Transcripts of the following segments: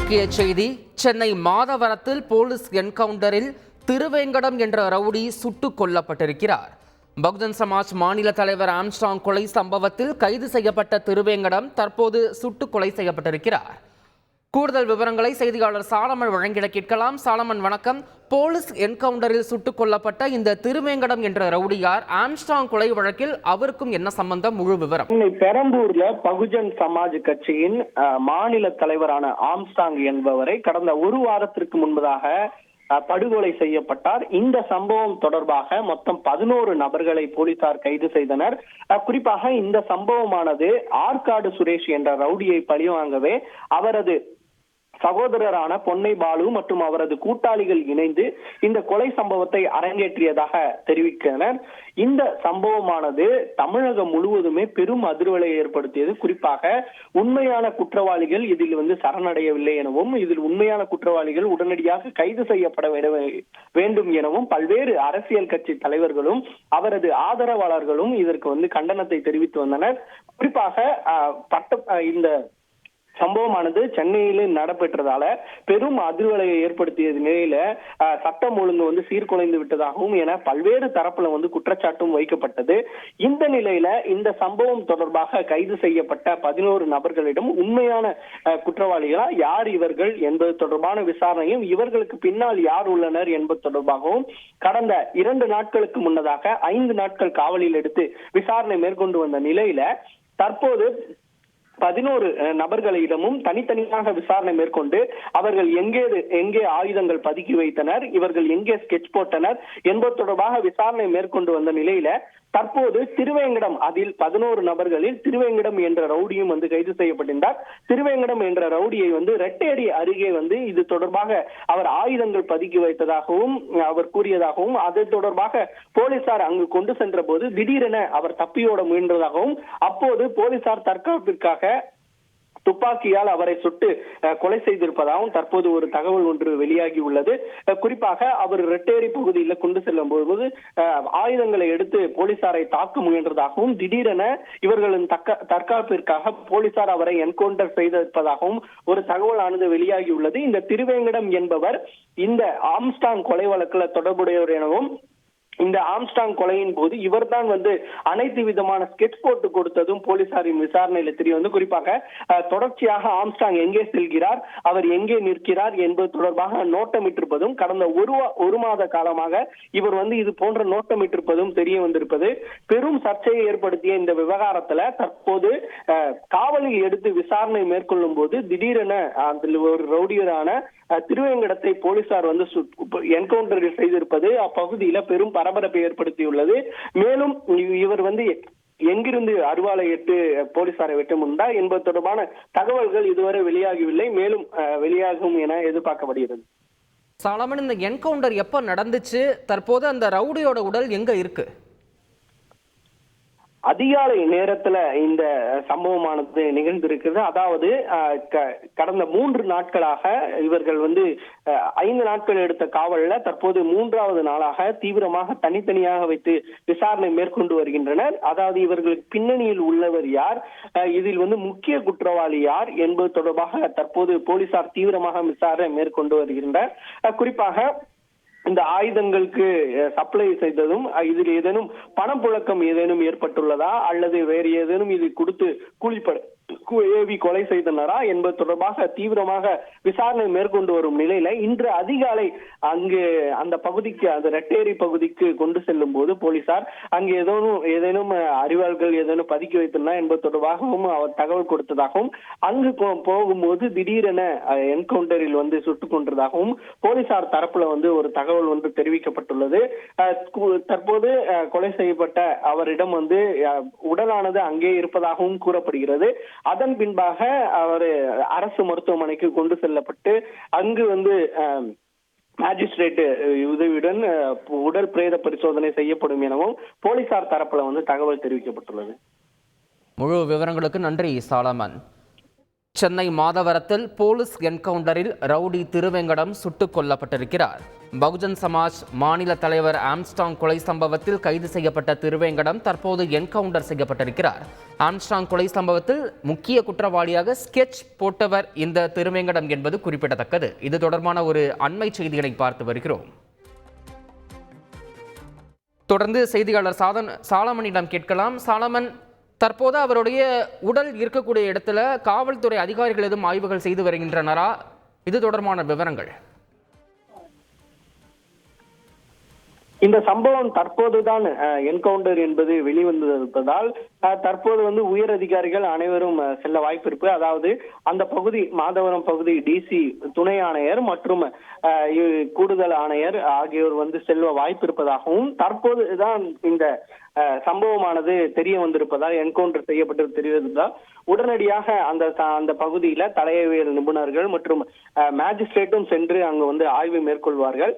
முக்கிய செய்தி. சென்னை மாதவரத்தில் போலீஸ் என்கவுண்டரில் திருவேங்கடம் என்ற ரவுடி சுட்டுக் கொல்லப்பட்டிருக்கிறார். பகுஜன் சமாஜ் மாநில தலைவர் ஆம்ஸ்ட்ராங் கொலை சம்பவத்தில் கைது செய்யப்பட்ட திருவேங்கடம் தற்போது சுட்டுக் கொலை செய்யப்பட்டிருக்கிறார். கூடுதல் விவரங்களை செய்தியாளர் சாலமன் வழங்கிட கேட்கலாம். சாலமன், வணக்கம். போலீஸ் என்கவுண்டரில் சுட்டுக் கொல்லப்பட்ட இந்த திருவேங்கடம் என்ற ரவுடியார், ஆம்ஸ்ட்ராங் கொலை வழக்கில் அவருக்கும் என்ன சம்பந்தம்? முழு விவரம். பெரம்பூர்ல பகுஜன் சமாஜ் கட்சியின் மாநில தலைவரான ஆம்ஸ்ட்ராங் என்பவரை கடந்த ஒரு வாரத்திற்கு முன்பதாக படுகொலை செய்யப்பட்டார். இந்த சம்பவம் தொடர்பாக மொத்தம் 11 நபர்களை போலீசார் கைது செய்தனர். குறிப்பாக இந்த சம்பவமானது ஆற்காடு சுரேஷ் என்ற ரவுடியை பழிவாங்கவே அவரது சகோதரரான பொன்னை பாலு மற்றும் அவரது கூட்டாளிகள் இணைந்து இந்த கொலை சம்பவத்தை அரங்கேற்றியதாக தெரிவித்தனர். இந்த சம்பவமானது தமிழகம் முழுவதுமே பெரும் அதிர்வலை ஏற்படுத்தியது. குறிப்பாக உண்மையான குற்றவாளிகள் இதில் சரணடையவில்லை எனவும், இதில் உண்மையான குற்றவாளிகள் உடனடியாக கைது செய்யப்பட வேண்டும் எனவும் பல்வேறு அரசியல் கட்சி தலைவர்களும் அவரது ஆதரவாளர்களும் இதற்கு கண்டனத்தை தெரிவித்து வந்தனர். குறிப்பாக இந்த சம்பவமானது சென்னையிலே நடைபெற்றதால பெரும் அதிர்வலையை ஏற்படுத்திய நிலையில சட்டம் ஒழுங்கு சீர்குலைந்து விட்டதாகவும் என பல்வேறு தரப்புல குற்றச்சாட்டும் வைக்கப்பட்டது. இந்த நிலையில இந்த சம்பவம் தொடர்பாக கைது செய்யப்பட்ட 11 நபர்களிடம் உண்மையான குற்றவாளிகளா, யார் இவர்கள் என்பது தொடர்பான விசாரணையும், இவர்களுக்கு பின்னால் யார் உள்ளனர் என்பது தொடர்பாகவும் கடந்த 2 நாட்களுக்கு முன்னதாக 5 நாட்கள் காவலில் எடுத்து விசாரணை மேற்கொண்டு வந்த நிலையில தற்போது 11 நபர்களிடமும் தனித்தனியாக விசாரணை மேற்கொண்டு அவர்கள் எங்கே ஆயுதங்கள் பதுக்கி வைத்தனர், இவர்கள் எங்கே ஸ்கெட்ச் போட்டனர் என்பது தொடர்பாக விசாரணை மேற்கொண்டு வந்த நிலையில தற்போது திருவேங்கடம், அதில் 11 நபர்களில் திருவேங்கடம் என்ற ரவுடியும் கைது செய்யப்பட்டிருந்தார். திருவேங்கடம் என்ற ரவுடியை ரெட்டேரி அருகே இது தொடர்பாக அவர் ஆயுதங்கள் பதுக்கி வைத்ததாகவும் அவர் கூறியதாகவும், அது தொடர்பாக போலீசார் அங்கு கொண்டு சென்ற போது திடீரென அவர் தப்பியோட முயன்றதாகவும், அப்போது போலீசார் தற்காப்பிற்காக துப்பாக்கியால் அவரை சுட்டு கொலை செய்திருப்பதாகவும் தற்போது ஒரு தகவல் ஒன்று வெளியாகி உள்ளது. குறிப்பாக அவர் ரெட்டேரி பகுதியில் கொண்டு செல்லும் போது ஆயுதங்களை எடுத்து போலீசாரை தாக்க முயன்றதாகவும், திடீரென இவர்களின் தற்காப்பிற்காக போலீசார் அவரை என்கவுண்டர் செய்திருப்பதாகவும் ஒரு தகவலானது வெளியாகி உள்ளது. இந்த திருவேங்கடம் என்பவர் இந்த ஆம்ஸ்ட்ராங் கொலை வழக்கில் தொடர்புடையவர் எனவும், இந்த ஆம்ஸ்ட்ராங் கொலையின் போது இவர்தான் அனைத்து விதமான ஸ்கெட்ச் போட்டு கொடுத்ததும் போலீசாரின் விசாரணையில தெரிய குறிப்பாக தொடர்ச்சியாக ஆம்ஸ்ட்ராங் எங்கே செல்கிறார், அவர் எங்கே நிற்கிறார் என்பது தொடர்பாக நோட்டமிட்டிருப்பதும், கடந்த ஒரு மாத காலமாக இவர் இது போன்ற நோட்டமிட்டிருப்பதும் தெரிய வந்திருப்பது பெரும் சர்ச்சையை ஏற்படுத்திய இந்த விவகாரத்துல தற்போது காவலில் எடுத்து விசாரணை மேற்கொள்ளும் போது திடீரென அதில் ஒரு ரவுடியரான திருவேங்கடத்தை போலீசார் என்கவுண்டரில் செய்திருப்பது அப்பகுதியில பெரும் பரபரப்பை ஏற்படுத்தியுள்ளது. மேலும் இவர் எங்கிருந்து அருவாளை எட்டு போலீசாரை வெட்ட முன்தா என்பது தொடர்பான தகவல்கள் இதுவரை வெளியாகவில்லை. மேலும் வெளியாகும் என எதிர்பார்க்கப்படுகிறது. சாலமன், இந்த என்கவுண்டர் எப்ப நடந்துச்சு? தற்போது அந்த ரவுடியோட உடல் எங்க இருக்கு? அதிகாலை நேரத்துல இந்த சம்பவமானது நிகழ்ந்திருக்கிறது. அதாவது கடந்த 3 நாட்களாக இவர்கள் 5 நாட்கள் எடுத்த காவல்ல தற்போது 3வது நாளாக தீவிரமாக தனித்தனியாக வைத்து விசாரணை மேற்கொண்டு வருகின்றனர். அதாவது இவர்களுக்கு பின்னணியில் உள்ளவர் யார், இதில் முக்கிய குற்றவாளி யார் என்பது தொடர்பாக தற்போது போலீசார் தீவிரமாக விசாரணை மேற்கொண்டு வருகின்றனர். குறிப்பாக இந்த ஆயுதங்களுக்கு சப்ளை செய்ததும், இதில் ஏதேனும் பணப்புழக்கம் ஏதேனும் ஏற்பட்டுள்ளதா அல்லது வேறு ஏதேனும் இது கொடுத்து ஏவி கொலை செய்தனரா என்பது தொடர்பாக தீவிரமாக விசாரணை மேற்கொண்டு வரும் நிலையில இன்று அதிகாலை அங்கு அந்த பகுதிக்கு, அந்த ரெட்டேரி பகுதிக்கு கொண்டு செல்லும் போது போலீசார் அங்கு ஏதேனும் அறிவாள்கள் ஏதேனும் பதுக்கி வைத்தனர் என்பது தொடர்பாகவும் அவர் தகவல் கொடுத்ததாகவும், அங்கு போகும்போது திடீரென என்கவுண்டரில் சுட்டுக் கொன்றதாகவும் போலீசார் தரப்புல ஒரு தகவல் தெரிவிக்கப்பட்டுள்ளது. தற்போது கொலை செய்யப்பட்ட அவரிடம் உடலானது அங்கே இருப்பதாகவும் கூறப்படுகிறது. அதன் பின்பாக அவர் அரசு மருத்துவமனைக்கு கொண்டு செல்லப்பட்டு அங்கு மேஜிஸ்ட்ரேட் உதவியுடன் உடல் பிரேத பரிசோதனை செய்யப்படும் எனவும் போலீசார் தரப்புல தகவல் தெரிவிக்கப்பட்டுள்ளது. முழு விவரங்களுக்கு நன்றி சாலமன். சென்னை மாதவரத்தில் போலீஸ் என்கவுண்டரில் ரவுடி திருவேங்கடம் சுட்டுக் கொல்லப்பட்டிருக்கிறார். பகுஜன் சமாஜ் மாநில தலைவர் ஆம்ஸ்ட்ராங் கொலை சம்பவத்தில் கைது செய்யப்பட்ட திருவேங்கடம் தற்போது என்கவுண்டர் செய்யப்பட்டிருக்கிறார். ஆம்ஸ்ட்ராங் கொலை சம்பவத்தில் முக்கிய குற்றவாளியாக ஸ்கெட்ச் போட்டவர் இந்த திருவேங்கடம் என்பது குறிப்பிடத்தக்கது. இது தொடர்பான ஒரு அண்மை செய்திகளை பார்த்து வருகிறோம். தொடர்ந்து செய்தியாளர் சாலமனிடம் கேட்கலாம். சாலமன், தற்போது அவருடைய உடல் இருக்கக்கூடிய இடத்துல காவல்துறை அதிகாரிகள் எதுவும் ஆய்வுகள் செய்து வருகின்றனரா? இது தொடர்பான விவரங்கள். இந்த சம்பவம் தற்போதுதான் என்கவுண்டர் என்பது வெளிவந்திருப்பதால் தற்போது உயர் அதிகாரிகள் அனைவரும் செல்ல வாய்ப்பு இருக்கு. அதாவது அந்த பகுதி மாதவரம் பகுதி டிசி துணை ஆணையர் மற்றும் கூடுதல் ஆணையர் ஆகியோர் செல்ல வாய்ப்பு இருப்பதாகவும் தற்போதுதான் இந்த சம்பவமானது தெரிய வந்திருப்பதால் என்கவுண்டர் செய்யப்பட்டு தெரிவதால் உடனடியாக அந்த பகுதியில தலையவியல் நிபுணர்கள் மற்றும் மேஜிஸ்ட்ரேட்டும் சென்று அங்கு ஆய்வு மேற்கொள்வார்கள்.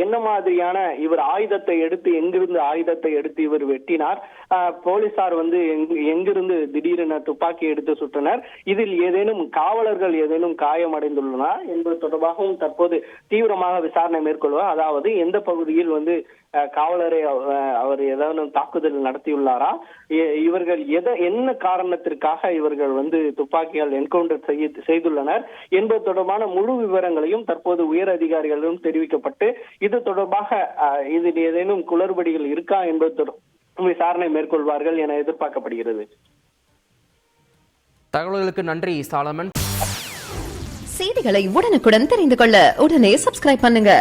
என்ன மாதிரியான இவர் ஆயுதத்தை எடுத்து எங்கிருந்து ஆயுதத்தை எடுத்து இவர் வெட்டினார், போலீசார் எங்கிருந்து திடீரென துப்பாக்கி எடுத்து சுட்டனர், இதில் ஏதேனும் காவலர்கள் ஏதேனும் காயமடைந்துள்ளனா என்பது தொடர்பாகவும் தற்போது தீவிரமாக விசாரணை மேற்கொள்வார். அதாவது எந்த பகுதியில் காவலரை அவர் ஏதாவது தாக்குதல் நடத்தியுள்ளாரா, இவர்கள் என்ன காரணத்திற்காக இவர்கள் துப்பாக்கியால் என்கவுண்டர் செய்துள்ளனர் என்பது தொடர்பான முழு விவரங்களையும் தற்போது உயர் அதிகாரிகளிடம் தெரிவிக்கப்பட்டு இது தொடர்பாக இதில் ஏதேனும் குளறுபடிகள் இருக்கா என்பது விசாரணை மேற்கொள்வார்கள் என எதிர்பார்க்கப்படுகிறது. தகவல்களுக்கு நன்றி சாலமன். செய்திகளை உடனுக்குடன் தெரிந்து கொள்ள உடனே சப்ஸ்கிரைப் பண்ணுங்க.